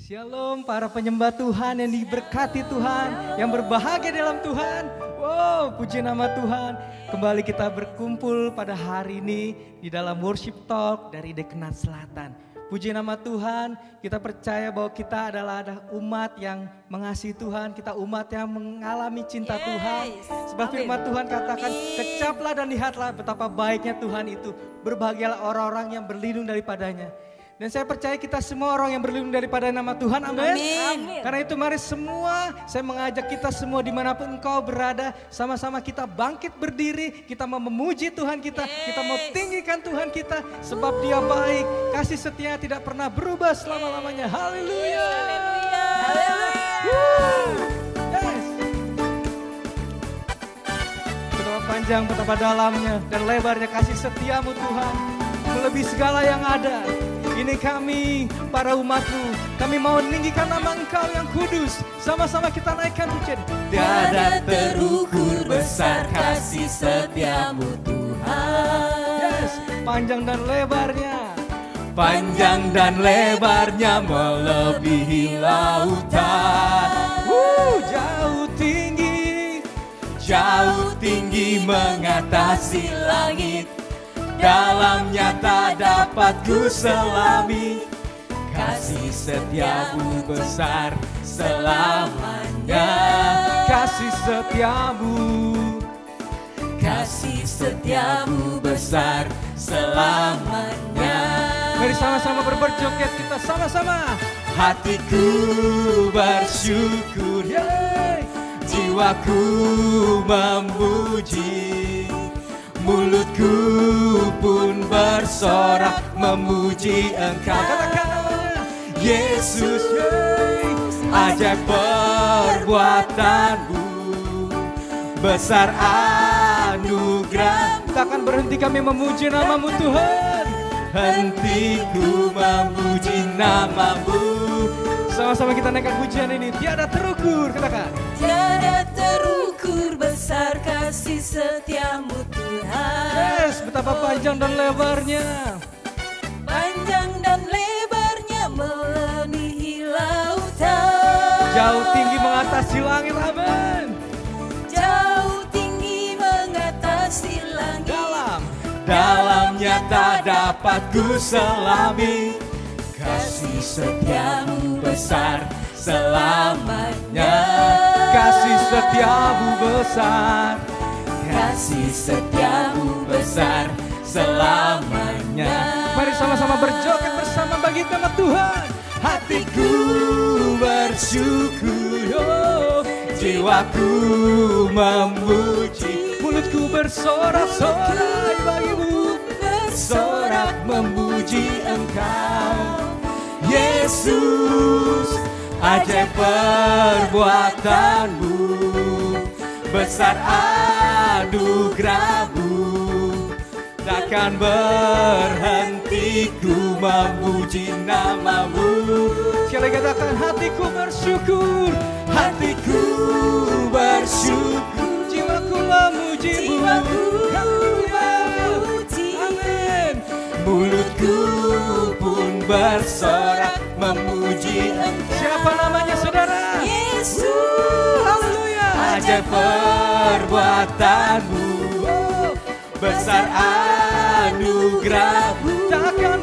Shalom para penyembah Tuhan yang diberkati Tuhan, yang berbahagia dalam Tuhan. Wow, puji nama Tuhan. Kembali kita berkumpul pada hari ini di dalam worship talk dari Deknat Selatan. Puji nama Tuhan, kita percaya bahwa kita adalah umat yang mengasihi Tuhan. Kita umat yang mengalami cinta Tuhan. Sebab firman Tuhan katakan, kecaplah dan lihatlah betapa baiknya Tuhan itu. Berbahagialah orang-orang yang berlindung daripadanya. Dan saya percaya kita semua orang yang berlindung daripada nama Tuhan, amin. Karena itu mari semua, saya mengajak kita semua dimanapun engkau berada, sama-sama kita bangkit berdiri, kita mau memuji Tuhan kita, kita mau tinggikan Tuhan kita, sebab Dia baik, kasih setia tidak pernah berubah selama-lamanya. Haleluya. Betapa panjang, betapa dalamnya dan lebarnya kasih setiamu Tuhan, melebihi segala yang ada. Ini kami, para umat-Mu, kami mau meninggikan nama Engkau yang kudus. Sama-sama kita naikkan pujian. Tiada terukur besar kasih setiamu Tuhan. Yes, panjang dan lebarnya. Panjang dan lebarnya melebihi lautan. Jauh tinggi mengatasi langit. Dalamnya tak dapat ku selami. Kasih setiamu besar selamanya. Kasih setiamu besar selamanya. Mari sama-sama berjoget kita sama-sama. Hatiku bersyukur, jiwaku memuji. Mulutku pun bersorak memuji Engkau. Katakan namanya Yesus, ajaib perbuatan-Mu, besar anugerah. Tak akan berhenti kami memuji nama-Mu Tuhan. Hentiku memuji nama-Mu. Sama-sama kita naikkan pujian ini. Tiada terukur, katakan. Tiada terukur besar kasih setiamu Tuhan. Yes, betapa panjang dan lebarnya. Panjang dan lebarnya melebihi lautan. Jauh tinggi mengatasi langit, amin. Jauh tinggi mengatasi langit. Dalamnya tak dapat ku selami. Kasih setiamu besar selamanya. kasih setiamu besar. Kasih setiamu besar selamanya. Mari sama-sama berjoget bersama bagi nama Tuhan. Hatiku bersyukur, jiwaku memuji. Mulutku bersorak-sorai bagimu, bersorak memuji Engkau. Yesus, ajaib perbuatan-Mu, besar anugerah-Mu. Takkan berhenti ku memuji nama-Mu. Sekali katakan hatiku bersyukur, hatiku bersyukur, jiwaku memuji-Mu. Amin. Mulutku pun bersorak memuji Engkau. Siapa namanya saudara? Yesus. Haleluya. Ajaib perbuatan-Mu, besar anugerah-Mu. Takkan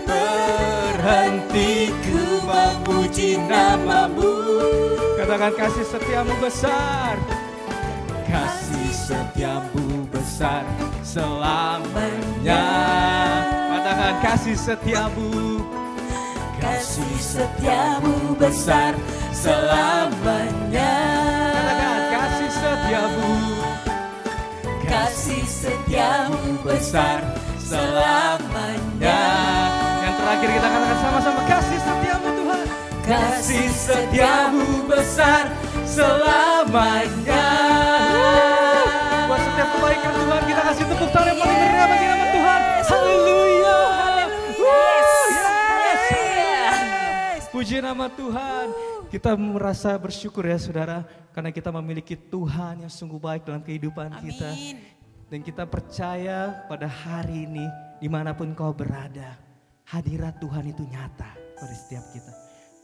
berhenti ku memuji nama-Mu. Katakan kasih setiamu besar. Kasih setiamu besar selamanya. Katakan kasih setiamu. Kasih setiamu besar selamanya. Katakan kasih setiamu. Kasih setiamu besar selamanya. Yang terakhir kita katakan sama-sama kasih setiamu Tuhan. Kasih setiamu besar selamanya. Buat setiap kebaikan Tuhan kita kasih tepuk tangan yang paling meriah bagi nama Tuhan. Haleluya. Puji nama Tuhan. Kita merasa bersyukur ya saudara, karena kita memiliki Tuhan yang sungguh baik dalam kehidupan kita. Dan kita percaya pada hari ini dimanapun kau berada, hadirat Tuhan itu nyata pada setiap kita.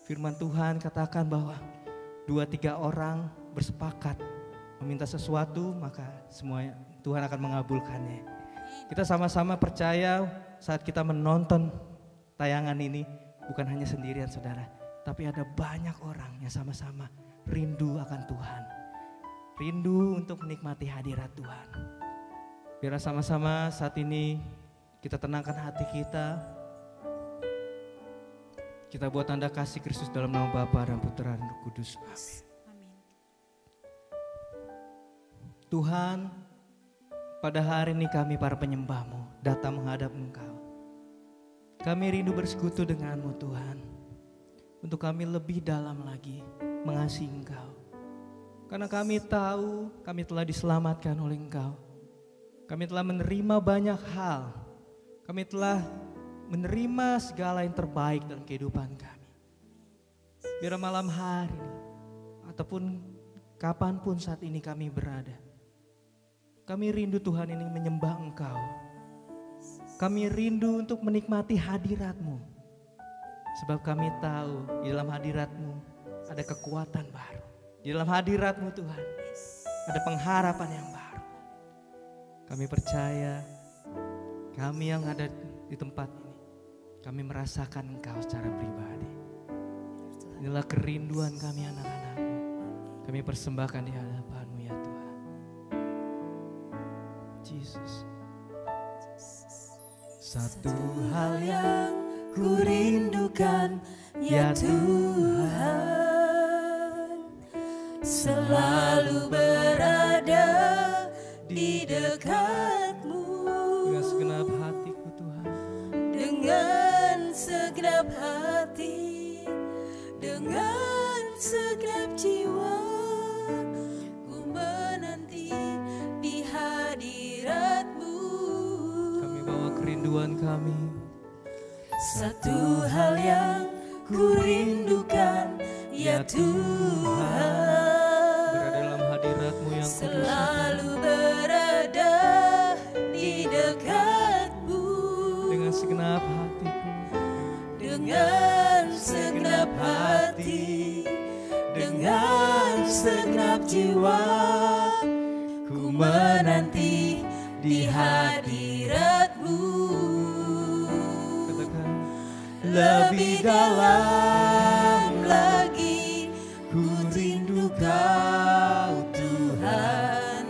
Firman Tuhan katakan bahwa 2-3 orang bersepakat meminta sesuatu, maka semuanya Tuhan akan mengabulkannya. Kita sama-sama percaya saat kita menonton tayangan ini, bukan hanya sendirian saudara, tapi ada banyak orang yang sama-sama rindu akan Tuhan. Rindu untuk menikmati hadirat Tuhan. Biar sama-sama saat ini kita tenangkan hati kita. Kita buat tanda kasih Kristus dalam nama Bapa dan Putra dan Roh Kudus. Amin. Tuhan, pada hari ini kami para penyembah-Mu datang menghadap Engkau. Kami rindu bersekutu dengan-Mu Tuhan. Untuk kami lebih dalam lagi mengasihi Engkau. Karena kami tahu kami telah diselamatkan oleh Engkau. Kami telah menerima banyak hal. Kami telah menerima segala yang terbaik dalam kehidupan kami. Biar malam hari ini, ataupun kapanpun saat ini kami berada, kami rindu Tuhan ini menyembah Engkau. Kami rindu untuk menikmati hadirat-Mu. Sebab kami tahu di dalam hadirat-Mu ada kekuatan baru. Di dalam hadirat-Mu Tuhan ada pengharapan yang baru. Kami percaya kami yang ada di tempat ini, kami merasakan Engkau secara pribadi. Inilah kerinduan kami anak-anak-Mu. Kami persembahkan di hadapan-Mu ya Tuhan. Yesus. Satu hal yang ku rindukan ya Tuhan, selalu berada di dekat-Mu. Dengan segenap hatiku Tuhan. Dengan segenap hati, dengan segenap jiwa, ku menanti di hadirat-Mu. Kami bawa kerinduan kami. Satu hal yang ku rindukan ya Tuhan, Berada dalam hadirat-Mu yang kudus. selalu berada di dekat-Mu. Dengan segenap hatiku. Dengan segenap hati, dengan segenap jiwa, ku menanti di hadirat-Mu. Katakan. Lebih dalam lagi ku rindu Kau Tuhan,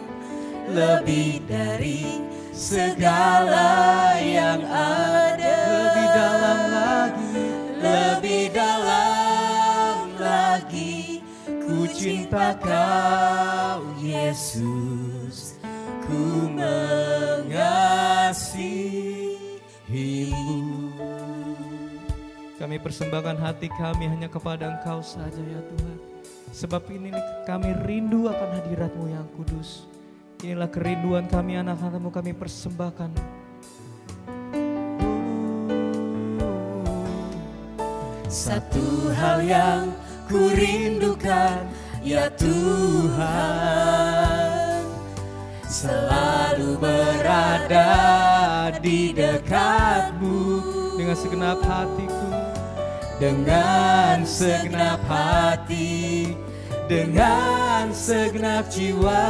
lebih dari segala yang ada. Lebih dalam lagi. Lebih dalam lagi ku cinta Kau Yesus, ku mengasihi-Mu. Kami persembahkan hati kami hanya kepada Engkau saja ya Tuhan. Sebab ini kami rindu akan hadirat-Mu yang kudus. Inilah kerinduan kami anak-anak-Mu, kami persembahkan. Satu hal yang ku rindukan ya Tuhan, selalu berada di dekat-Mu. Dengan segenap hatiku. Dengan segenap hati, dengan segenap jiwa,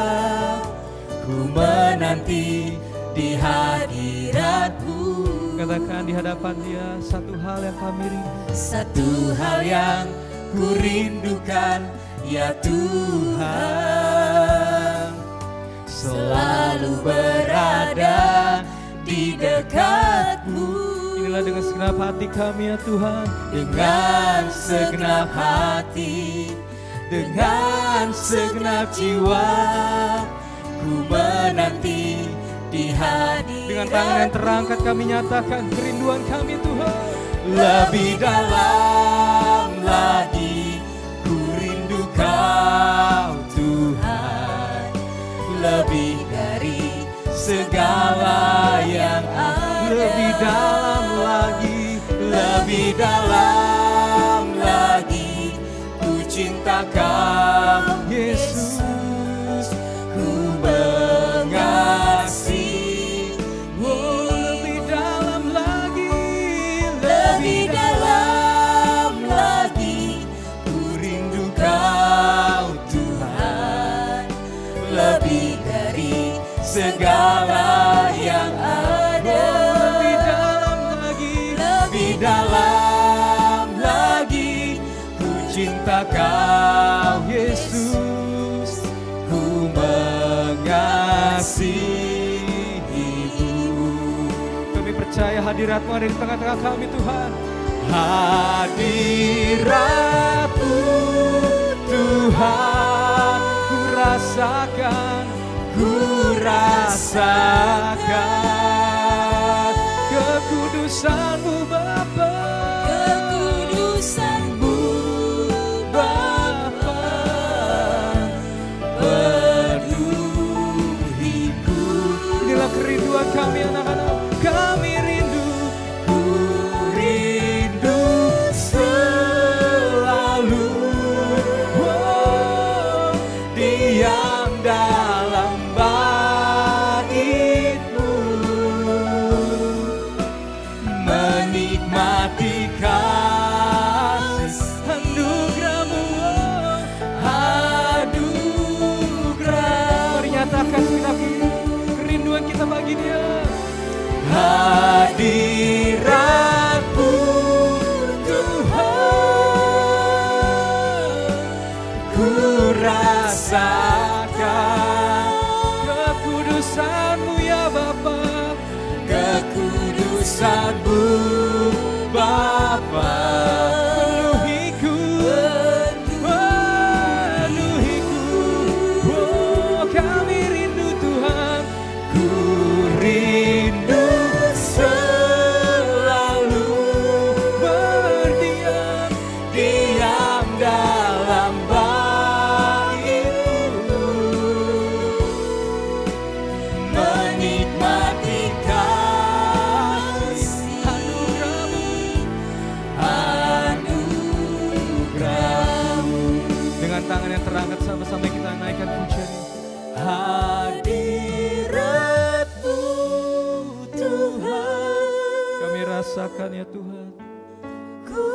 ku menanti di hadirat-Mu. Katakan di hadapan Dia satu hal yang kami rindu. Satu hal yang ku rindukan ya Tuhan, selalu berada di dekat-Mu. Inilah dengan segenap hati kami ya Tuhan. Dengan segenap hati, dengan segenap jiwa, ku menanti di hadirat-Mu. Dengan tangan yang terangkat kami nyatakan kerinduan kami Tuhan. Lebih dalam lagi ku rindu Kau Tuhan, lebih dari segala yang ada. Lebih dalam lagi. Lebih dalam lagi ku cinta Kau Yesus, ku mengasihi. Lebih dalam lagi. Lebih dalam lagi segala yang ada. Lebih dalam lagi, Lebih dalam lagi ku cinta Kau Yesus, ku mengasihimu. kami percaya hadirat-Mu ada di tengah-tengah kami Tuhan. Hadirat-Mu Tuhan, ku rasakan kekudusan-Mu Bapa, kekudusan-Mu Bapa, penuhiku. inilah kerinduan kami anak-anak, kami rindu, Ku rindu selalu diam dalam bait-Mu, menikmati kasih anugerah-Mu. anugerah. Mari nyatakan kerinduan kita bagi Dia. Hadirat-Mu Tuhan, ku rasakan Kekudusan-Mu ya Bapa, kekudusan-Mu Bapa, penuhiku, penuhiku. Oh, kami rindu Tuhan, ku rindu selalu berdiam diam dalam bait-Mu, menikmati kasih anugerah-Mu. dengan tangan yang terangkat sama-sama kita naikkan pujian. Hadirat-Mu Tuhan, Kami rasakan ya Tuhan, ku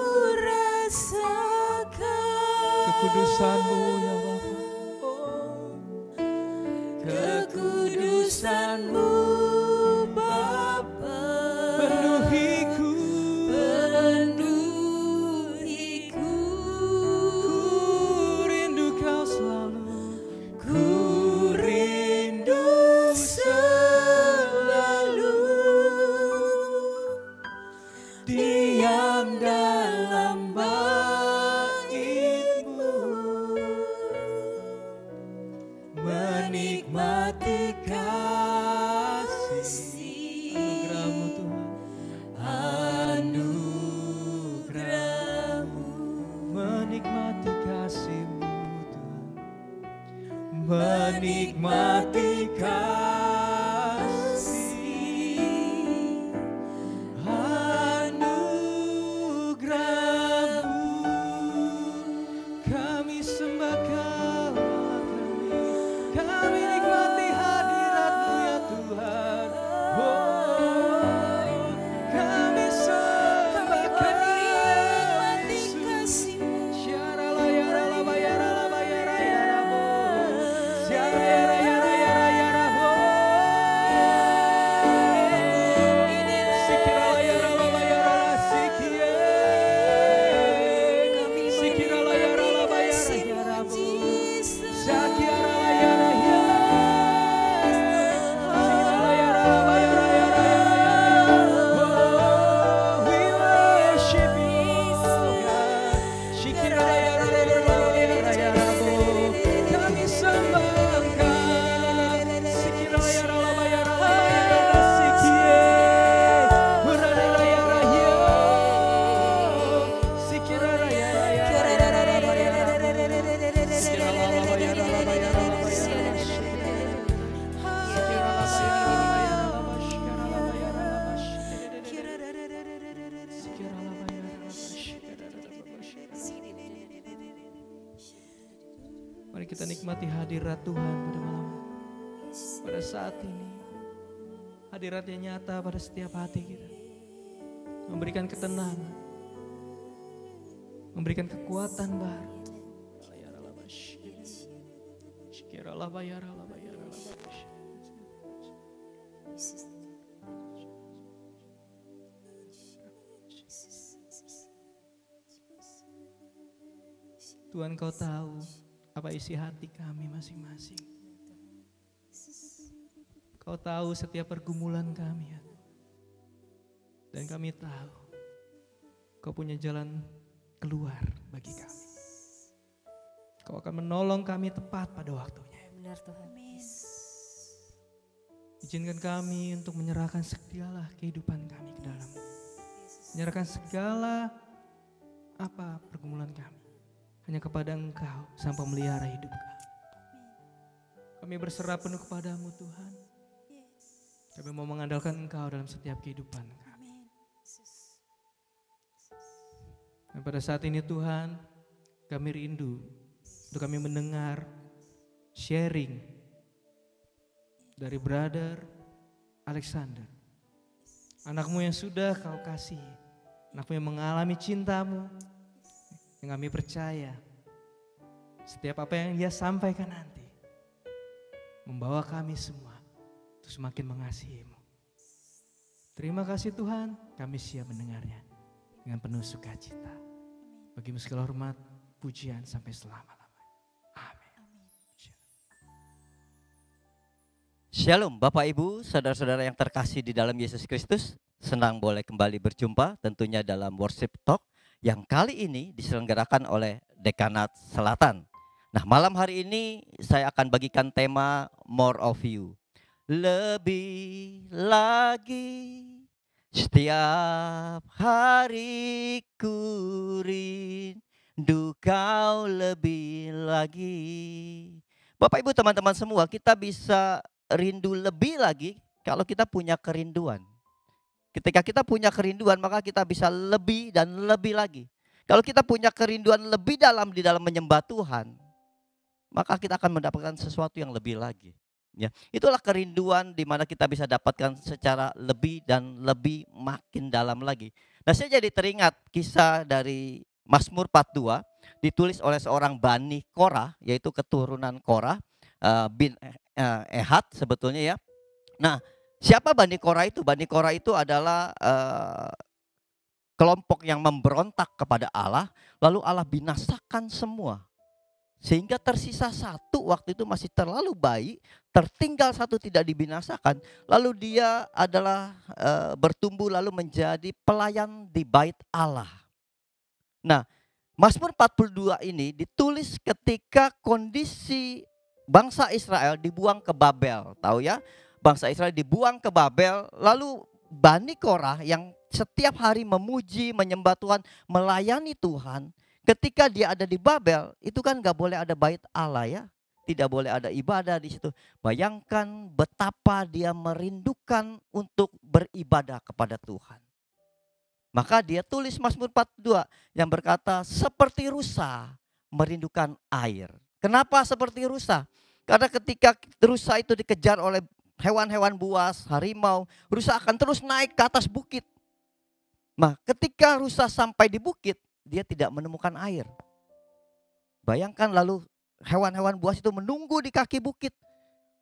rasakan kekudusan-Mu ya Bapa. kekudusan-Mu Bapa, Penuhiku, penuhiku. ku rindu Kau selalu. Ku rindu selalu diam dalam bait-Mu, menikmati kasih Anugerah-Mu Tuhan, anugerah-Mu, menikmati kasih-Mu Tuhan, menikmati kasih anugerah-Mu. kami sembah Kau Allah kami nikmati hadirat-Mu ya Tuhan. Oh, kami sembah Kau Yesus. Syarala yarala bayarala bayara yarabo. Syara yara yara yara yarabo. Sikirala yarala bayarala sikie. Sikirala yarala bayara yarabo. Syakirala yara yara. Sikirala yarala bayara yara yara. Oh, we worship you, God. Sikirala yarala yara yarabo. Kami sembah Kau. Sikirala yarala bayara bayara sikie. Hurrala yara yara. Sikirala yara yara yara bayara. Sikirala bayara bayara bayara. Mari kita nikmati hadirat Tuhan pada malam pada saat ini. Hadiratnya nyata pada setiap hati kita. Memberikan ketenangan. Memberikan kekuatan baru. Tuhan, Kau tahu apa isi hati kami masing-masing. Kau tahu setiap pergumulan kami, ya. Dan kami tahu Kau punya jalan keluar bagi kami. Kau akan menolong kami tepat pada waktunya. Benar Tuhan. Izinkan kami untuk menyerahkan segala kehidupan kami ke dalam. Menyerahkan segala pergumulan kami hanya kepada Engkau, Sang Pemelihara hidup kami. Kami berserah penuh kepadamu Tuhan. Kami mau mengandalkan Engkau dalam setiap kehidupan kami. Dan pada saat ini Tuhan, kami rindu untuk kami mendengar sharing dari Brother Alexander. Anakmu yang sudah Kau kasih, anakmu yang mengalami cintamu, yang kami percaya setiap apa yang dia sampaikan nanti membawa kami semua untuk semakin mengasihi-Mu. Terima kasih Tuhan, kami siap mendengarnya dengan penuh sukacita. Bagimu segala hormat, pujian sampai selama-lamanya. Amin. Shalom Bapak Ibu, saudara-saudara yang terkasih di dalam Yesus Kristus. Senang boleh kembali berjumpa tentunya dalam Worship Talk yang kali ini diselenggarakan oleh Dekanat Selatan. Nah, malam hari ini saya akan bagikan tema More of You. Lebih lagi setiap hari ku rindu Kau lebih lagi. Bapak Ibu teman-teman semua, kita bisa rindu lebih lagi kalau kita punya kerinduan. Ketika kita punya kerinduan, maka kita bisa lebih dan lebih lagi. Kalau kita punya kerinduan lebih dalam di dalam menyembah Tuhan, maka kita akan mendapatkan sesuatu yang lebih lagi. Ya, itulah kerinduan di mana kita bisa dapatkan secara lebih dan lebih makin dalam lagi. Nah, saya jadi teringat kisah dari Mazmur 42 ditulis oleh seorang Bani Korah, yaitu keturunan Korah bin Ehat sebetulnya ya. Nah, siapa Bani Korah itu? Bani Korah itu adalah kelompok yang memberontak kepada Allah, lalu Allah binasakan semua. Sehingga tersisa satu, waktu itu masih terlalu baik, tertinggal satu tidak dibinasakan. Lalu dia adalah bertumbuh lalu menjadi pelayan di bait Allah. Nah, Mazmur 42 ini ditulis ketika kondisi bangsa Israel dibuang ke Babel, tahu ya? Bangsa Israel dibuang ke Babel, lalu Bani Korah yang setiap hari memuji, menyembah Tuhan, melayani Tuhan. Ketika dia ada di Babel, itu kan gak boleh ada bait Allah ya. Tidak boleh ada ibadah di situ. Bayangkan betapa dia merindukan untuk beribadah kepada Tuhan. Maka dia tulis Mazmur 42 yang berkata, seperti rusa merindukan air. Kenapa seperti rusa? Karena ketika rusa itu dikejar oleh hewan-hewan buas, harimau, rusa akan terus naik ke atas bukit. Nah, ketika rusa sampai di bukit, dia tidak menemukan air. Bayangkan lalu hewan-hewan buas itu menunggu di kaki bukit.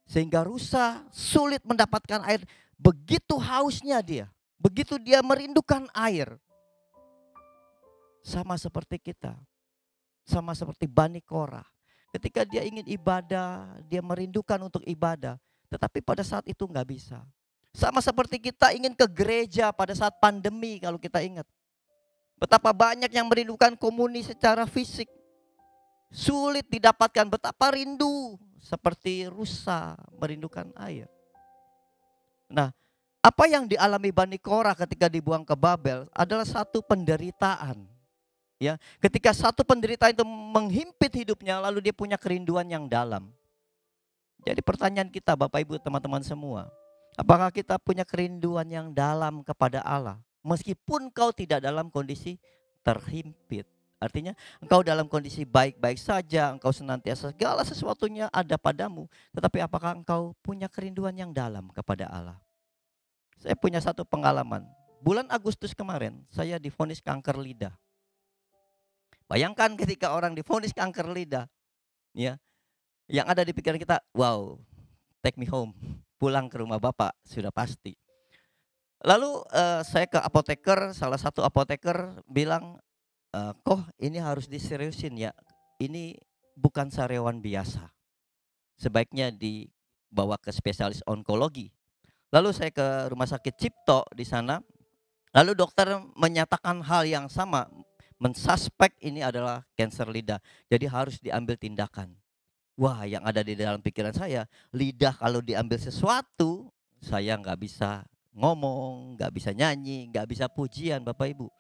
Sehingga rusa sulit mendapatkan air. Begitu hausnya dia. Begitu dia merindukan air. Sama seperti kita. Sama seperti Bani Korah. Ketika dia ingin ibadah, dia merindukan untuk ibadah. Tetapi pada saat itu nggak bisa. Sama seperti kita ingin ke gereja pada saat pandemi kalau kita ingat. Betapa banyak yang merindukan komuni secara fisik. Sulit didapatkan, betapa rindu. Seperti rusa merindukan air. Nah, apa yang dialami Bani Korah ketika dibuang ke Babel adalah satu penderitaan. Ya, ketika satu penderitaan itu menghimpit hidupnya, lalu dia punya kerinduan yang dalam. Jadi pertanyaan kita Bapak Ibu teman-teman semua, apakah kita punya kerinduan yang dalam kepada Allah? Meskipun kau tidak dalam kondisi terhimpit. Artinya engkau dalam kondisi baik-baik saja, engkau senantiasa segala sesuatunya ada padamu. Tetapi apakah engkau punya kerinduan yang dalam kepada Allah? Saya punya satu pengalaman. Bulan Agustus kemarin saya divonis kanker lidah. Bayangkan ketika orang divonis kanker lidah, ya, yang ada di pikiran kita, wow, take me home, pulang ke rumah Bapak, sudah pasti. Lalu saya ke apoteker, salah satu apoteker bilang, "Koh ini harus diseriusin ya, ini bukan sariawan biasa, sebaiknya dibawa ke spesialis onkologi." Lalu saya ke rumah sakit Cipto di sana, lalu dokter menyatakan hal yang sama, mensuspek ini adalah kanker lidah, jadi harus diambil tindakan. Wah, yang ada di dalam pikiran saya, lidah kalau diambil sesuatu, saya nggak bisa ngomong, nggak bisa nyanyi, nggak bisa pujian Bapak Ibu.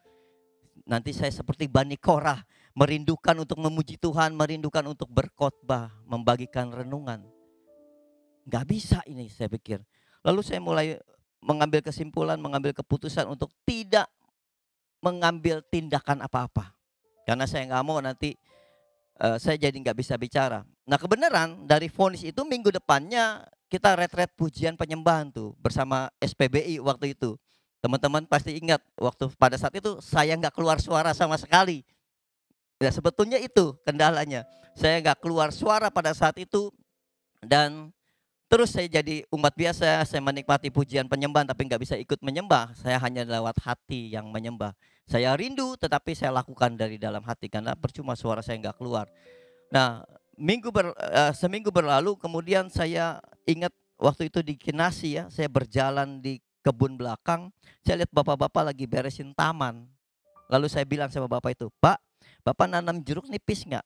Nanti saya seperti Bani Korah, merindukan untuk memuji Tuhan, merindukan untuk berkhotbah, membagikan renungan. Nggak bisa ini saya pikir. Lalu saya mulai mengambil kesimpulan, mengambil keputusan untuk tidak mengambil tindakan apa-apa. Karena saya nggak mau nanti saya jadi nggak bisa bicara. Nah kebenaran dari vonis itu minggu depannya kita retret pujian penyembahan tuh bersama SPBI waktu itu. Teman-teman pasti ingat waktu pada saat itu saya nggak keluar suara sama sekali. Ya sebetulnya itu kendalanya. Saya nggak keluar suara pada saat itu dan terus saya jadi umat biasa, saya menikmati pujian penyembahan tapi nggak bisa ikut menyembah. Saya hanya lewat hati yang menyembah. Saya rindu tetapi saya lakukan dari dalam hati karena percuma suara saya nggak keluar. Nah, seminggu berlalu kemudian saya ingat waktu itu di Kinasi ya, saya berjalan di kebun belakang, saya lihat bapak-bapak lagi beresin taman. Lalu saya bilang sama bapak itu, "Pak, Bapak nanam jeruk nipis nggak?"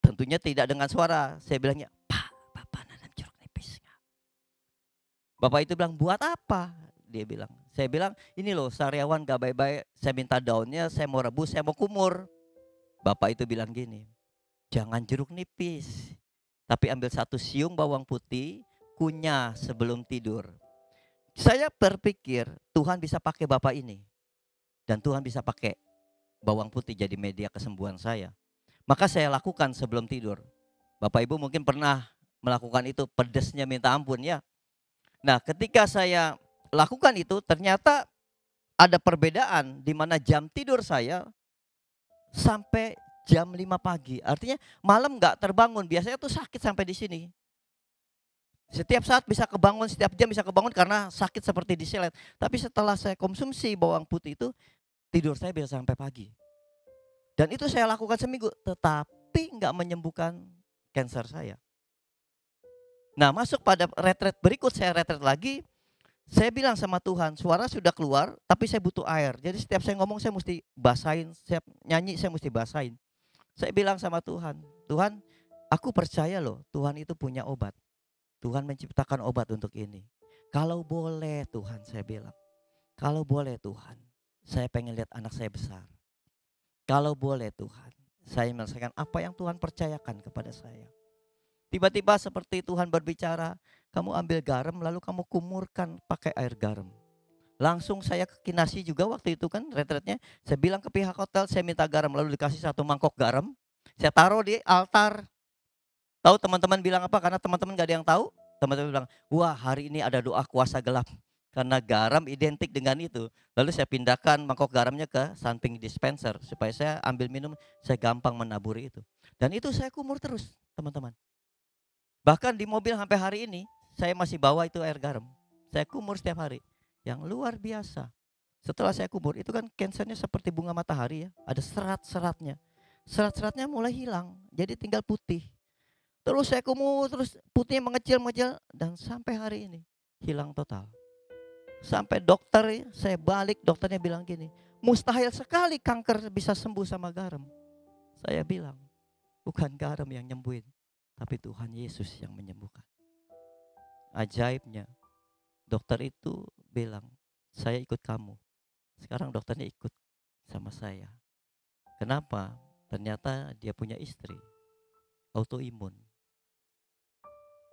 Tentunya tidak dengan suara. Saya bilangnya, "Pak, Bapak nanam jeruk nipis nggak?" Bapak itu bilang, "Buat apa?" Dia bilang. Saya bilang, "Ini loh sariawan gak baik-baik, saya minta daunnya, saya mau rebus, saya mau kumur." Bapak itu bilang gini, "Jangan jeruk nipis, tapi ambil 1 siung bawang putih, kunyah sebelum tidur." Saya berpikir Tuhan bisa pakai bapak ini. Dan Tuhan bisa pakai bawang putih jadi media kesembuhan saya. Maka saya lakukan sebelum tidur. Bapak Ibu mungkin pernah melakukan itu, pedesnya minta ampun ya. Nah ketika saya lakukan itu ternyata ada perbedaan di mana jam tidur saya sampai jam 5 pagi. Artinya malam nggak terbangun. Biasanya tuh sakit sampai di sini. Setiap saat bisa kebangun, setiap jam bisa kebangun karena sakit seperti disilet. Tapi setelah saya konsumsi bawang putih itu, tidur saya bisa sampai pagi. Dan itu saya lakukan seminggu, tetapi nggak menyembuhkan kanker saya. Nah masuk pada retret berikut, saya retret lagi. Saya bilang sama Tuhan, suara sudah keluar, tapi saya butuh air. Jadi setiap saya ngomong saya mesti basahin, setiap nyanyi saya mesti basahin. Saya bilang sama Tuhan, "Tuhan, aku percaya loh Tuhan itu punya obat. Tuhan menciptakan obat untuk ini. Kalau boleh Tuhan," saya bilang, "kalau boleh Tuhan, saya pengen lihat anak saya besar. Kalau boleh Tuhan, saya menyelesaikan apa yang Tuhan percayakan kepada saya." Tiba-tiba seperti Tuhan berbicara, "Kamu ambil garam lalu kamu kumurkan pakai air garam." Langsung saya ke Kinasi juga waktu itu kan retretnya. Saya bilang ke pihak hotel, saya minta garam, lalu dikasih 1 mangkok garam. Saya taruh di altar. Tahu teman-teman bilang apa? Karena teman-teman gak ada yang tahu. Teman-teman bilang, "Wah hari ini ada doa kuasa gelap." Karena garam identik dengan itu. Lalu saya pindahkan mangkok garamnya ke samping dispenser. Supaya saya ambil minum, saya gampang menaburi itu. Dan itu saya kumur terus teman-teman. Bahkan di mobil sampai hari ini, saya masih bawa itu air garam. Saya kumur setiap hari. Yang luar biasa. Setelah saya kumur, itu kan kansernya seperti bunga matahari ya. Ada serat-seratnya. Serat-seratnya mulai hilang. Jadi tinggal putih. Terus saya kumur, terus putihnya mengecil-mengecil. Dan sampai hari ini, hilang total. Sampai dokter, saya balik, dokternya bilang gini, "Mustahil sekali kanker bisa sembuh sama garam." Saya bilang, "Bukan garam yang nyembuhin, tapi Tuhan Yesus yang menyembuhkan." Ajaibnya, dokter itu bilang, "Saya ikut kamu." Sekarang dokternya ikut sama saya. Kenapa? Ternyata dia punya istri, autoimun.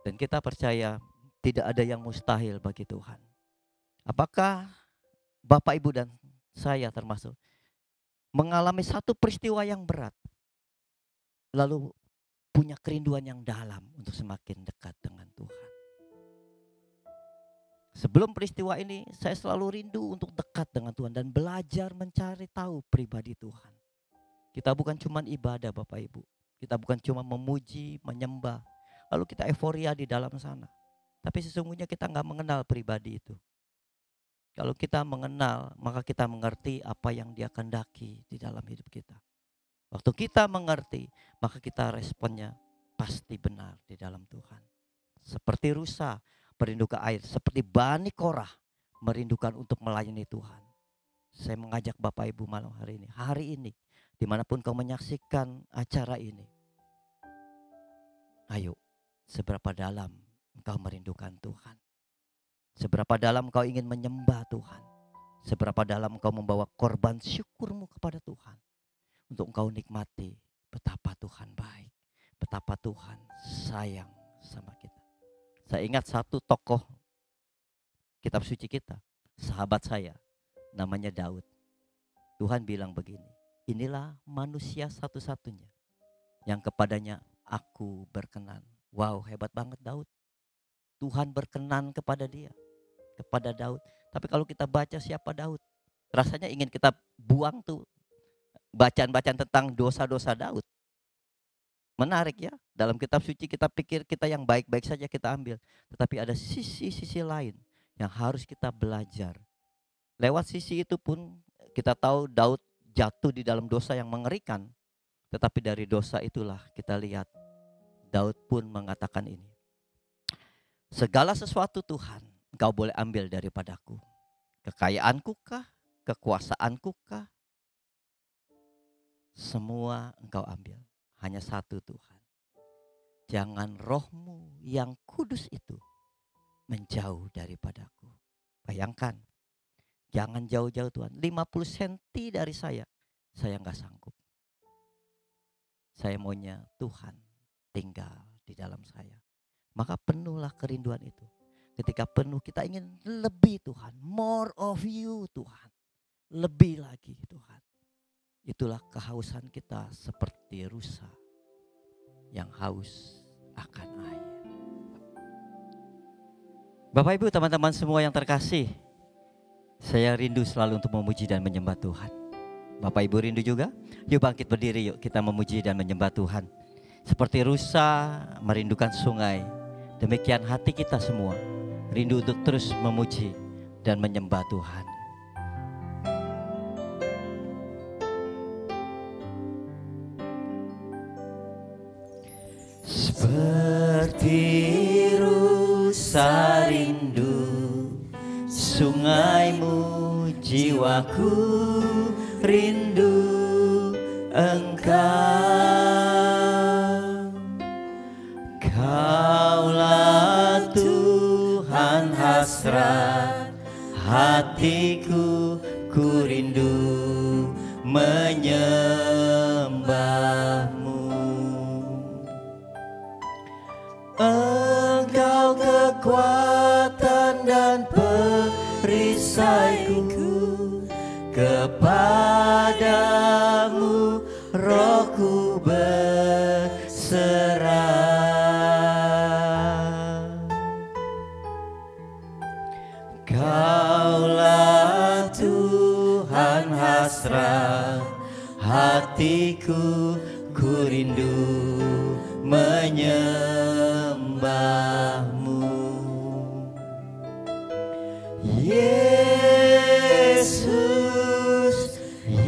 Dan kita percaya tidak ada yang mustahil bagi Tuhan. Apakah Bapak Ibu dan saya termasuk mengalami satu peristiwa yang berat, lalu punya kerinduan yang dalam untuk semakin dekat dengan Tuhan? Sebelum peristiwa ini saya selalu rindu untuk dekat dengan Tuhan dan belajar mencari tahu pribadi Tuhan. Kita bukan cuma ibadah Bapak Ibu. Kita bukan cuma memuji, menyembah. Lalu kita euforia di dalam sana. Tapi sesungguhnya kita nggak mengenal pribadi itu. Kalau kita mengenal, maka kita mengerti apa yang Dia kehendaki di dalam hidup kita. Waktu kita mengerti, maka kita responnya pasti benar di dalam Tuhan. Seperti rusa merindukan air, seperti Bani Korah merindukan untuk melayani Tuhan. Saya mengajak Bapak Ibu malam hari ini, dimanapun kau menyaksikan acara ini, ayo, seberapa dalam engkau merindukan Tuhan? Seberapa dalam engkau ingin menyembah Tuhan? Seberapa dalam engkau membawa korban syukurmu kepada Tuhan? Untuk engkau nikmati betapa Tuhan baik, betapa Tuhan sayang sama kita. Saya ingat satu tokoh kitab suci kita, sahabat saya, namanya Daud. Tuhan bilang begini, inilah manusia satu-satunya yang kepadanya aku berkenan. Wow, hebat banget Daud. Tuhan berkenan kepada dia, kepada Daud. Tapi kalau kita baca siapa Daud, rasanya ingin kita buang tuh bacaan-bacaan tentang dosa-dosa Daud. Menarik ya, dalam kitab suci kita pikir kita yang baik-baik saja kita ambil. Tetapi ada sisi-sisi lain yang harus kita belajar. Lewat sisi itu pun kita tahu Daud jatuh di dalam dosa yang mengerikan. Tetapi dari dosa itulah kita lihat Daud pun mengatakan ini. Segala sesuatu Tuhan engkau boleh ambil daripadaku. Kekayaanku kah? Kekuasaanku kah? Semua engkau ambil. Hanya satu Tuhan. Jangan rohmu yang kudus itu menjauh daripadaku. Bayangkan. Jangan jauh-jauh Tuhan. 50 senti dari saya nggak sanggup. Saya maunya Tuhan tinggal di dalam saya. Maka penuhlah kerinduan itu. Ketika penuh kita ingin lebih Tuhan. More of you Tuhan. Lebih lagi Tuhan. Itulah kehausan kita seperti rusa yang haus akan air. Bapak Ibu teman-teman semua yang terkasih, saya rindu selalu untuk memuji dan menyembah Tuhan. Bapak Ibu rindu juga? Yuk bangkit berdiri, yuk kita memuji dan menyembah Tuhan. Seperti rusa merindukan sungai, demikian hati kita semua rindu untuk terus memuji dan menyembah Tuhan. Seperti rusa rindu sungaimu, jiwaku rindu Engkau. Kaulah Tuhan hasrat hatiku, ku rindu menyembahmu. Engkau kekuatan dan perisaiku, kepadamu rohku berserah. Kaulah Tuhan hasrat hatiku, ku rindu menyembahmu. Yesus,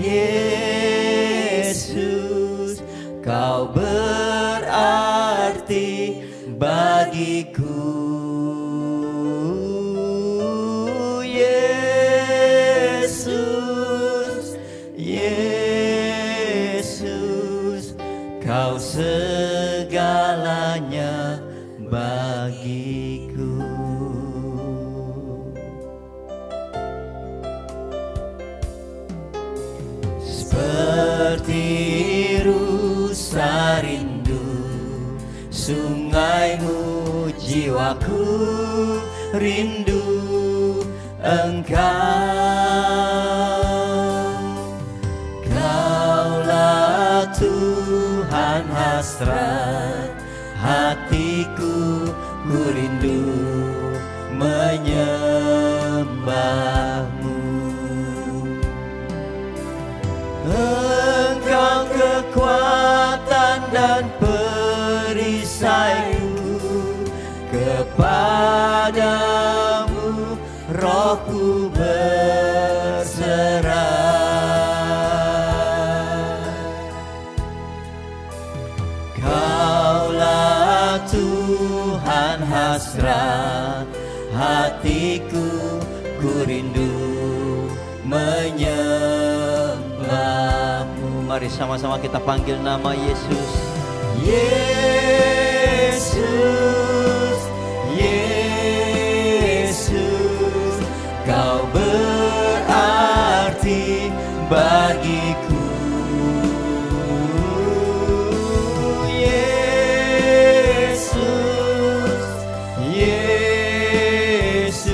Yesus, kau berarti bagiku. Yesus, Yesus, kau segalanya bagiku. Seperti rusa rindu sungaimu, jiwaku rindu Engkau. Kaulah Tuhan hasrat hatiku, ku rindu menyembahmu. Engkau kekuatan dan perisaiku, kepadamu rohku berserah. Kaulah Tuhan hasrat hatiku, ku rindu menyembahmu. Mari sama-sama kita panggil nama Yesus. Yesus, Yesus, Kau berarti bagiku. Yesus, Yesus,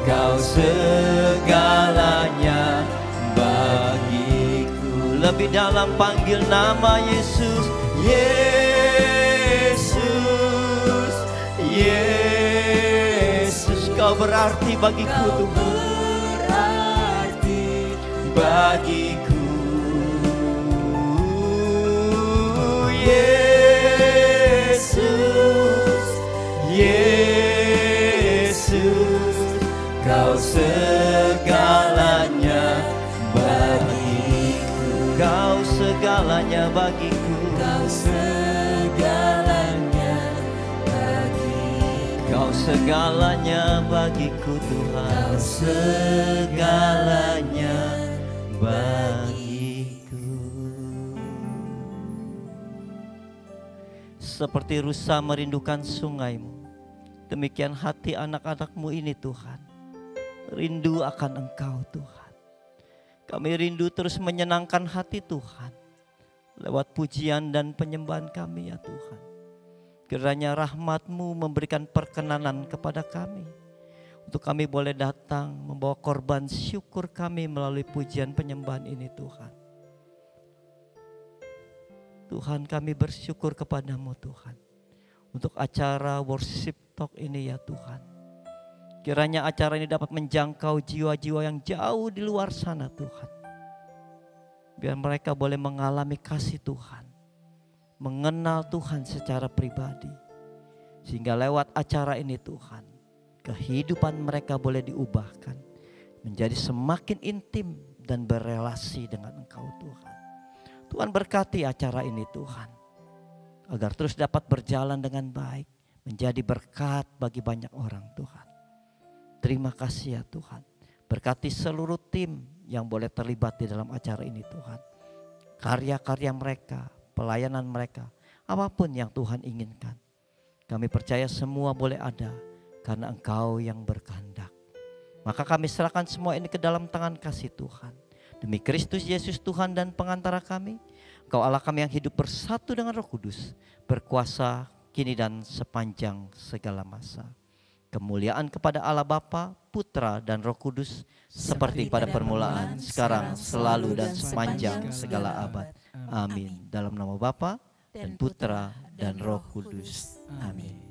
Kau segalanya bagiku. Lebih dalam panggil nama Yesus. Yesus, Yesus, Kau berarti bagiku Tuhan, berarti bagiku. Yesus, Yesus, Kau segalanya bagiku. Kau segalanya bagiku. Kau segalanya bagiku. Kau segalanya bagiku Tuhan. Kau segalanya bagiku. Seperti rusa merindukan sungai-Mu, demikian hati anak-anak-Mu ini Tuhan, rindu akan Engkau Tuhan. Kami rindu terus menyenangkan hati Tuhan lewat pujian dan penyembahan kami ya Tuhan. Kiranya rahmat-Mu memberikan perkenanan kepada kami, untuk kami boleh datang membawa korban syukur kami melalui pujian penyembahan ini Tuhan. Tuhan, kami bersyukur kepadamu Tuhan, untuk acara worship talk ini ya Tuhan. Kiranya acara ini dapat menjangkau jiwa-jiwa yang jauh di luar sana Tuhan. Biar mereka boleh mengalami kasih Tuhan, mengenal Tuhan secara pribadi. Sehingga lewat acara ini Tuhan, kehidupan mereka boleh diubahkan menjadi semakin intim dan berelasi dengan Engkau Tuhan. Tuhan berkati acara ini Tuhan, agar terus dapat berjalan dengan baik, menjadi berkat bagi banyak orang Tuhan. Terima kasih ya Tuhan. Berkati seluruh tim yang boleh terlibat di dalam acara ini Tuhan. Karya-karya mereka, pelayanan mereka, apapun yang Tuhan inginkan. Kami percaya semua boleh ada karena Engkau yang berkehendak. Maka kami serahkan semua ini ke dalam tangan kasih Tuhan. Demi Kristus Yesus Tuhan dan pengantara kami, Engkau Allah kami yang hidup bersatu dengan Roh Kudus, berkuasa kini dan sepanjang segala masa. Kemuliaan kepada Allah Bapa, Putra dan Roh Kudus, seperti pada permulaan, sekarang, selalu dan sepanjang segala abad. Amin. Dalam nama Bapa dan Putra dan Roh Kudus. Amin.